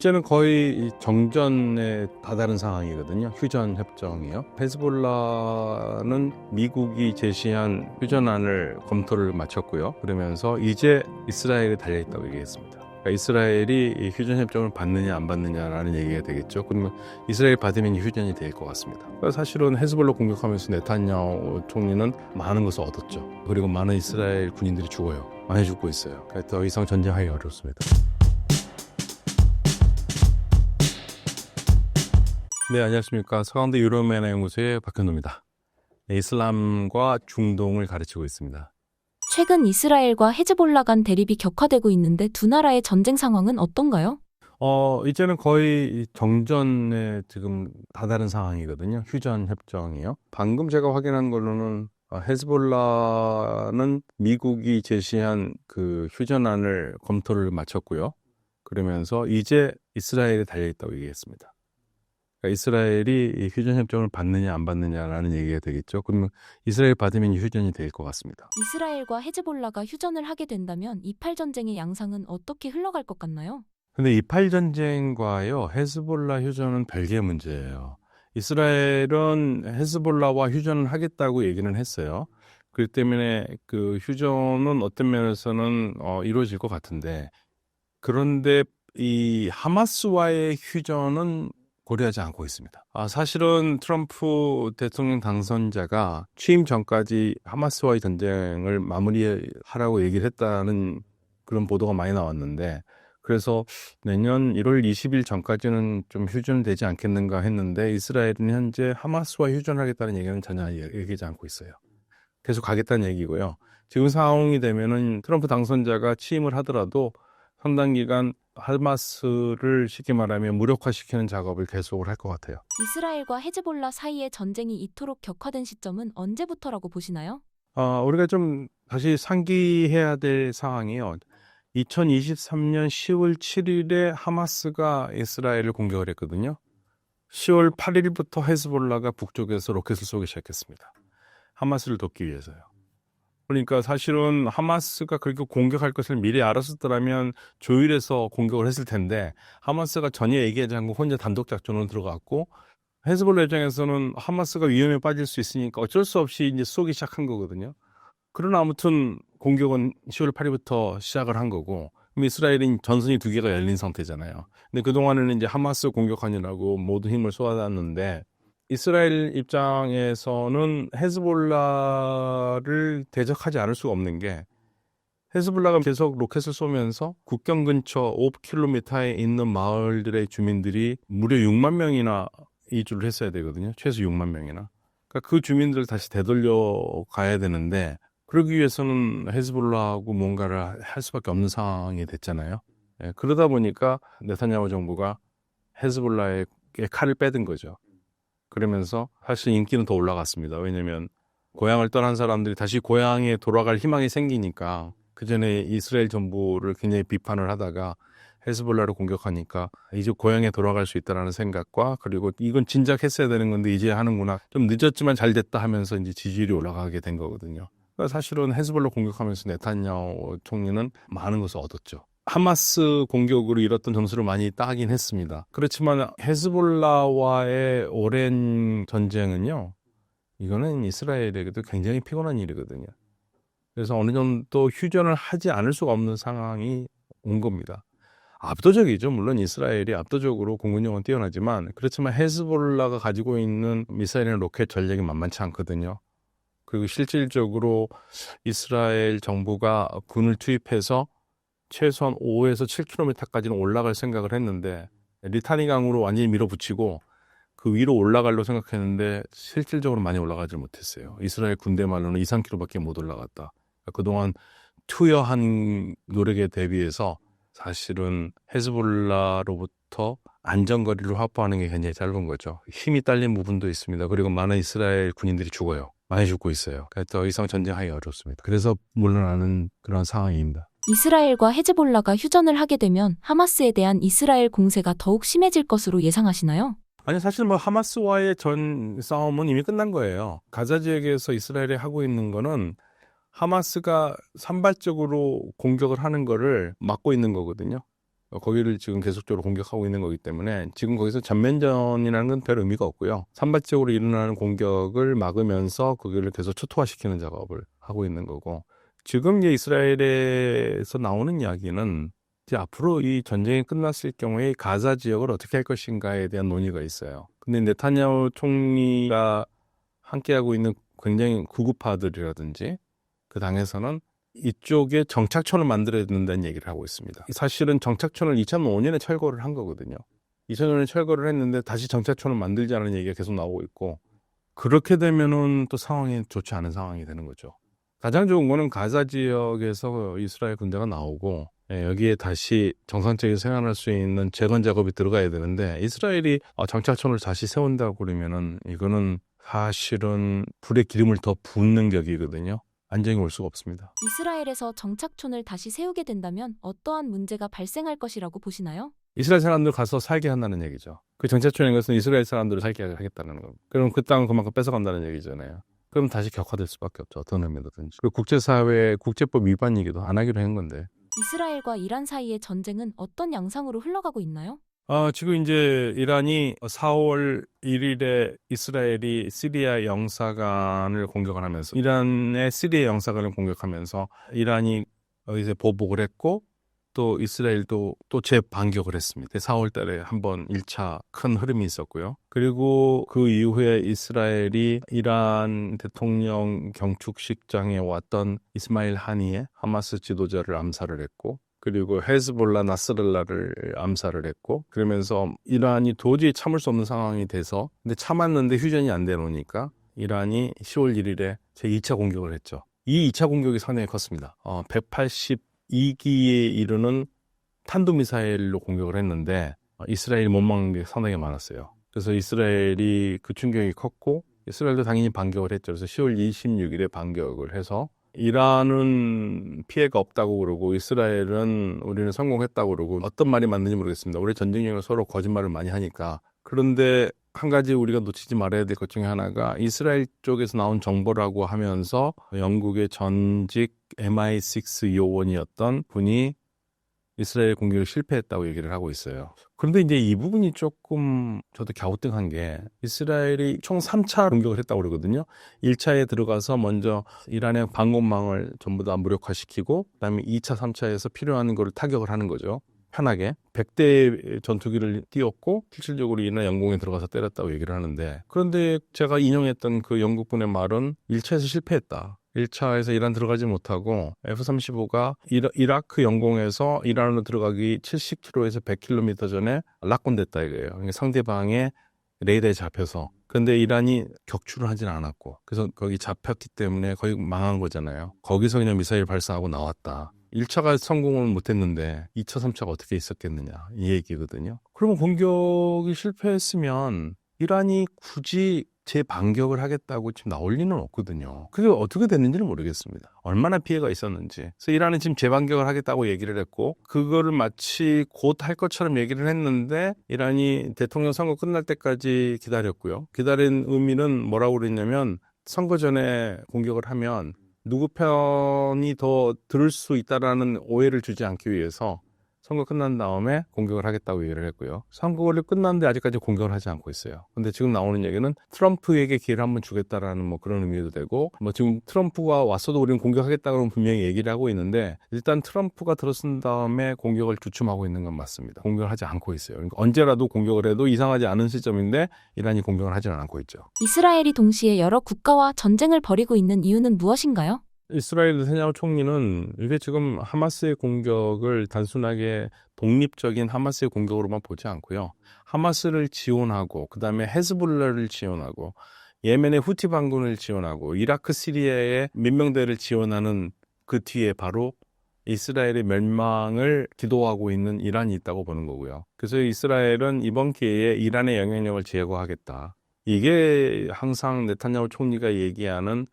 이제는 거의 이 정전에 다다른 상황이거든요. 휴전 협정이요. 헤즈볼라는 미국이 제시한 휴전안을 검토를 마쳤고요. 그러면서 이제 이스라엘이 달려있다고 얘기했습니다. 그러니까 이스라엘이 이 휴전 협정을 받느냐 안 받느냐라는 얘기가 되겠죠. 그러면 이스라엘 받으면 휴전이 될 것 같습니다. 그러니까 사실은 헤즈볼라 공격하면서 네타냐후 총리는 많은 것을 얻었죠. 그리고 많은 이스라엘 군인들이 죽어요. 많이 죽고 있어요. 그러니까 더 이상 전쟁하기 어렵습니다. 네, 안녕하십니까. 서강대 유럽연애 연구소의 박현우입니다. 네, 이슬람과 중동을 가르치고 있습니다. 최근 이스라엘과 헤즈볼라 간 대립이 격화되고 있는데 두 나라의 전쟁 상황은 어떤가요? 이제는 거의 정전에 지금 다다른 상황이거든요. 휴전 협정이요. 방금 제가 확인한 걸로는 헤즈볼라는 미국이 제시한 그 휴전안을 검토를 마쳤고요. 그러면서 이제 이스라엘이 달려있다고 얘기했습니다. 그러니까 이스라엘이 이 휴전협정을 받느냐 안 받느냐라는 얘기가 되겠죠. 그러면 이스라엘 받으면 휴전이 될 것 같습니다. 이스라엘과 헤즈볼라가 휴전을 하게 된다면 이팔 전쟁의 양상은 어떻게 흘러갈 것 같나요? 근데 이팔 전쟁과요 헤즈볼라 휴전은 별개의 문제예요. 이스라엘은 헤즈볼라와 휴전을 하겠다고 얘기는 했어요. 그렇기 때문에 그 휴전은 어떤 면에서는 이루어질 것 같은데, 그런데 이 하마스와의 휴전은 고려하지 않고 있습니다. 사실은 트럼프 대통령 당선자가 취임 전까지 하마스와의 전쟁을 마무리하라고 얘기를 했다는 그런 보도가 많이 나왔는데, 그래서 내년 1월 20일 전까지는 좀 휴전되지 않겠는가 했는데, 이스라엘은 현재 하마스와 휴전하겠다는 얘기는 전혀 얘기하지 않고 있어요. 계속 가겠다는 얘기고요. 지금 상황이 되면은 트럼프 당선자가 취임을 하더라도 상당 기간 하마스를 쉽게 말하면 무력화시키는 작업을 계속을 할 것 같아요. 이스라엘과 헤즈볼라 사이의 전쟁이 이토록 격화된 시점은 언제부터라고 보시나요? 우리가 좀 다시 상기해야 될 상황이요. 2023년 10월 7일에 하마스가 이스라엘을 공격을 했거든요. 10월 8일부터 헤즈볼라가 북쪽에서 로켓을 쏘기 시작했습니다. 하마스를 돕기 위해서요. 그러니까 사실은 하마스가 그렇게 공격할 것을 미리 알았었더라면 조율해서 공격을 했을 텐데, 하마스가 전혀 얘기하지 않고 혼자 단독 작전으로 들어갔고, 헤즈볼라 입장에서는 하마스가 위험에 빠질 수 있으니까 어쩔 수 없이 이제 쏘기 시작한 거거든요. 그러나 아무튼 공격은 10월 8일부터 시작을 한 거고, 그럼 이스라엘은 전선이 두 개가 열린 상태잖아요. 근데 그동안에는 이제 하마스 공격하느라고 모든 힘을 쏟아놨는데, 이스라엘 입장에서는 헤즈볼라를 대적하지 않을 수가 없는 게, 헤즈볼라가 계속 로켓을 쏘면서 국경 근처 5km에 있는 마을들의 주민들이 무려 6만 명이나 이주를 했어야 되거든요. 최소 6만 명이나. 그러니까 그 주민들을 다시 되돌려 가야 되는데, 그러기 위해서는 헤즈볼라하고 뭔가를 할 수밖에 없는 상황이 됐잖아요. 그러다 보니까 네타냐후 정부가 헤즈볼라의 칼을 빼든 거죠. 그러면서 사실 인기는 더 올라갔습니다. 왜냐하면 고향을 떠난 사람들이 다시 고향에 돌아갈 희망이 생기니까, 그전에 이스라엘 정부를 굉장히 비판을 하다가 헤즈볼라를 공격하니까 이제 고향에 돌아갈 수 있다는 생각과, 그리고 이건 진작 했어야 되는 건데 이제 하는구나, 좀 늦었지만 잘 됐다 하면서 이제 지지율이 올라가게 된 거거든요. 그러니까 사실은 헤즈볼라 공격하면서 네타냐후 총리는 많은 것을 얻었죠. 하마스 공격으로 잃었던 점수를 많이 따긴 했습니다. 그렇지만 헤즈볼라와의 오랜 전쟁은요, 이거는 이스라엘에게도 굉장히 피곤한 일이거든요. 그래서 어느 정도 휴전을 하지 않을 수가 없는 상황이 온 겁니다. 압도적이죠. 물론 이스라엘이 압도적으로 공군력은 뛰어나지만, 그렇지만 헤즈볼라가 가지고 있는 미사일이나 로켓 전력이 만만치 않거든요. 그리고 실질적으로 이스라엘 정부가 군을 투입해서 최소한 5에서 7km까지는 올라갈 생각을 했는데, 리타니 강으로 완전히 밀어붙이고 그 위로 올라가려고 생각했는데 실질적으로 많이 올라가지 못했어요. 이스라엘 군대만으로는 2, 3km밖에 못 올라갔다. 그동안 투여한 노력에 대비해서 사실은 헤즈볼라로부터 안전거리를 확보하는 게 굉장히 짧은 거죠. 힘이 딸린 부분도 있습니다. 그리고 많은 이스라엘 군인들이 죽어요. 많이 죽고 있어요. 더 이상 전쟁하기 어렵습니다. 그래서 물러나는 그런 상황입니다. 이스라엘과 헤즈볼라가 휴전을 하게 되면 하마스에 대한 이스라엘 공세가 더욱 심해질 것으로 예상하시나요? 아니, 사실 하마스와의 전 싸움은 이미 끝난 거예요. 가자 지역에서 이스라엘이 하고 있는 거는 하마스가 산발적으로 공격을 하는 거를 막고 있는 거거든요. 거기를 지금 계속적으로 공격하고 있는 거기 때문에 지금 거기서 전면전이라는 건 별 의미가 없고요. 산발적으로 일어나는 공격을 막으면서 거기를 계속 초토화시키는 작업을 하고 있는 거고, 지금 이제 이스라엘에서 나오는 이야기는 이제 앞으로 이 전쟁이 끝났을 경우에 가자 지역을 어떻게 할 것인가에 대한 논의가 있어요. 근데 네타냐후 총리가 함께하고 있는 굉장히 구구파들이라든지 그 당에서는 이쪽에 정착촌을 만들어야 된다는 얘기를 하고 있습니다. 사실은 정착촌을 2005년에 철거를 한 거거든요. 2005년에 철거를 했는데 다시 정착촌을 만들자는 얘기가 계속 나오고 있고, 그렇게 되면은 또 상황이 좋지 않은 상황이 되는 거죠. 가장 좋은 거는 가자 지역에서 이스라엘 군대가 나오고 여기에 다시 정상적인 생활할 수 있는 재건 작업이 들어가야 되는데, 이스라엘이 정착촌을 다시 세운다고 그러면은 이거는 사실은 불에 기름을 더 붓는 격이거든요. 안정이 올 수가 없습니다. 이스라엘에서 정착촌을 다시 세우게 된다면 어떠한 문제가 발생할 것이라고 보시나요? 이스라엘 사람들 가서 살게 한다는 얘기죠. 그 정착촌인 것은 이스라엘 사람들을 살게 하겠다는 거. 그럼 그 땅은 그만큼 뺏어간다는 얘기잖아요. 그럼 다시 격화될 수밖에 없죠. 어떤 의미든지. 그리고 국제사회, 국제법 위반이기도 안 하기로 한 건데. 이스라엘과 이란 사이의 전쟁은 어떤 양상으로 흘러가고 있나요? 지금 이제 이란이 4월 1일에 이스라엘이 시리아 영사관을 공격을 하면서, 이란의 시리아 영사관을 공격하면서 이란이 이제 보복을 했고, 또 이스라엘도 또 재반격을 했습니다. 4월 달에 한번 1차 큰 흐름이 있었고요. 그리고 그 이후에 이스라엘이 이란 대통령 경축식장에 왔던 이스마일 하니에 하마스 지도자를 암살을 했고, 그리고 헤즈볼라 나스랄라를 암살을 했고, 그러면서 이란이 도저히 참을 수 없는 상황이 돼서, 근데 참았는데 휴전이 안 되노니까 이란이 10월 1일에 제2차 공격을 했죠. 이 2차 공격이 상당히 컸습니다. 182기에 이르는 탄도미사일로 공격을 했는데 이스라엘이 못 막는 게 상당히 많았어요. 그래서 이스라엘이 그 충격이 컸고, 이스라엘도 당연히 반격을 했죠. 그래서 10월 26일에 반격을 해서 이란은 피해가 없다고 그러고 이스라엘은 우리는 성공했다고 그러고, 어떤 말이 맞는지 모르겠습니다. 우리 전쟁력을 서로 거짓말을 많이 하니까. 그런데 한 가지 우리가 놓치지 말아야 될 것 중에 하나가, 이스라엘 쪽에서 나온 정보라고 하면서 영국의 전직 MI6 요원이었던 분이 이스라엘 공격을 실패했다고 얘기를 하고 있어요. 그런데 이제 이 부분이 조금 저도 갸우뚱한 게, 이스라엘이 총 3차 공격을 했다고 그러거든요. 1차에 들어가서 먼저 이란의 방공망을 전부 다 무력화시키고, 그다음에 2차, 3차에서 필요한 거를 타격을 하는 거죠. 편하게 100대 전투기를 띄웠고 실질적으로 이란 영공에 들어가서 때렸다고 얘기를 하는데, 그런데 제가 인용했던 그 영국분의 말은 1차에서 실패했다. 1차에서 이란 들어가지 못하고 F-35가 이라크 영공에서 이란으로 들어가기 70km에서 100km 전에 낙곤됐다 이거예요. 그러니까 상대방의 레이더에 잡혀서. 근데 이란이 격추를 하진 않았고, 그래서 거기 잡혔기 때문에 거의 망한 거잖아요. 거기서 그냥 미사일 발사하고 나왔다. 1차가 성공을 못했는데 2차, 3차가 어떻게 있었겠느냐 이 얘기거든요. 그러면 공격이 실패했으면 이란이 굳이 재반격을 하겠다고 지금 나올 리는 없거든요. 그게 어떻게 됐는지는 모르겠습니다. 얼마나 피해가 있었는지. 그래서 이란은 지금 재반격을 하겠다고 얘기를 했고, 그거를 마치 곧 할 것처럼 얘기를 했는데 이란이 대통령 선거 끝날 때까지 기다렸고요. 기다린 의미는 뭐라고 그랬냐면, 선거 전에 공격을 하면 누구 편이 더 들을 수 있다라는 오해를 주지 않기 위해서 선거 끝난 다음에 공격을 하겠다고 얘기를 했고요. 선거를 끝났는데 아직까지 공격을 하지 않고 있어요. 근데 지금 나오는 얘기는 트럼프에게 기회를 한번 주겠다라는 뭐 그런 의미도 되고, 뭐 지금 트럼프가 왔어도 우리는 공격하겠다고 분명히 얘기를 하고 있는데, 일단 트럼프가 들어선 다음에 공격을 주춤하고 있는 건 맞습니다. 공격을 하지 않고 있어요. 그러니까 언제라도 공격을 해도 이상하지 않은 시점인데 이란이 공격을 하지는 않고 있죠. 이스라엘이 동시에 여러 국가와 전쟁을 벌이고 있는 이유는 무엇인가요? 이스라엘 네타냐후 총리는 이게 지금 하마스의 공격을 단순하게 독립적인 하마스의 공격으로만 보지 않고요. 하마스를 지원하고, 그 다음에 헤즈볼라를 지원하고, 예멘의 후티 반군을 지원하고, 이라크 시리아의 민병대를 지원하는 그 뒤에 바로 이스라엘의 멸망을 기도하고 있는 이란이 있다고 보는 거고요. 그래서 이스라엘은 이번 기회에 이란의 영향력을 제거하겠다. 이게 항상 네타냐후 총리가 얘기하는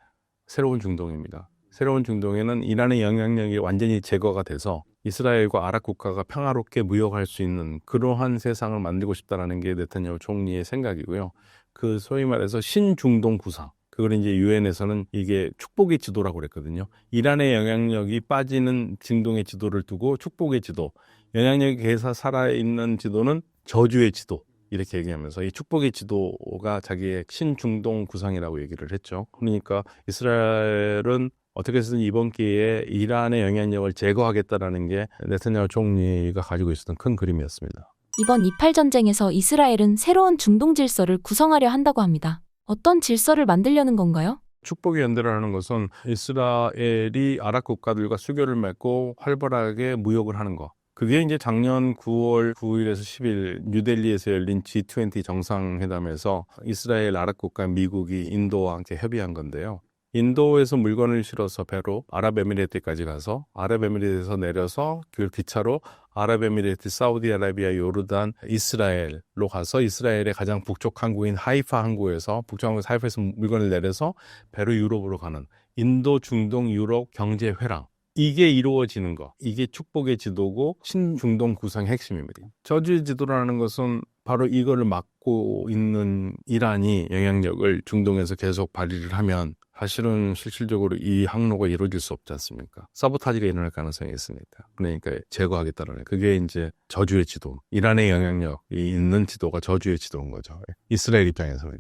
새로운 중동입니다. 새로운 중동에는 이란의 영향력이 완전히 제거가 돼서 이스라엘과 아랍 국가가 평화롭게 무역할 수 있는 그러한 세상을 만들고 싶다라는 게 네타냐후 총리의 생각이고요. 그 소위 말해서 신중동 구상, 그걸 이제 유엔에서는 이게 축복의 지도라고 그랬거든요. 이란의 영향력이 빠지는 중동의 지도를 두고 축복의 지도, 영향력에 의해서 살아있는 지도는 저주의 지도. 이렇게 얘기하면서 이 축복의 지도가 자기의 신중동 구상이라고 얘기를 했죠. 그러니까 이스라엘은 어떻게 해서든 이번 기회에 이란의 영향력을 제거하겠다라는 게 네타냐후 총리가 가지고 있었던 큰 그림이었습니다. 이번 이팔 전쟁에서 이스라엘은 새로운 중동 질서를 구성하려 한다고 합니다. 어떤 질서를 만들려는 건가요? 축복의 연대라는 것은 이스라엘이 아랍 국가들과 수교를 맺고 활발하게 무역을 하는 것. 그게 이제 작년 9월 9일에서 10일 뉴델리에서 열린 G20 정상회담에서 이스라엘, 아랍 국가, 미국이 인도와 함께 협의한 건데요. 인도에서 물건을 실어서 배로 아랍에미레이트까지 가서 아랍에미레이트에서 내려서 그 기차로 아랍에미레이트, 사우디아라비아, 요르단, 이스라엘로 가서 이스라엘의 가장 북쪽 항구인 하이파 항구에서 북쪽 항구 하이파에서 물건을 내려서 배로 유럽으로 가는 인도, 중동, 유럽 경제 회랑. 이게 이루어지는 거. 이게 축복의 지도고 신중동 구상의 핵심입니다. 저주의 지도라는 것은 바로 이거를 막고 있는 이란이 영향력을 중동에서 계속 발휘를 하면 사실은 실질적으로 이 항로가 이루어질 수 없지 않습니까? 사보타지가 일어날 가능성이 있습니다. 그러니까 제거하겠다는 그게 이제 저주의 지도. 이란의 영향력이 있는 지도가 저주의 지도인 거죠. 이스라엘 입장에서는.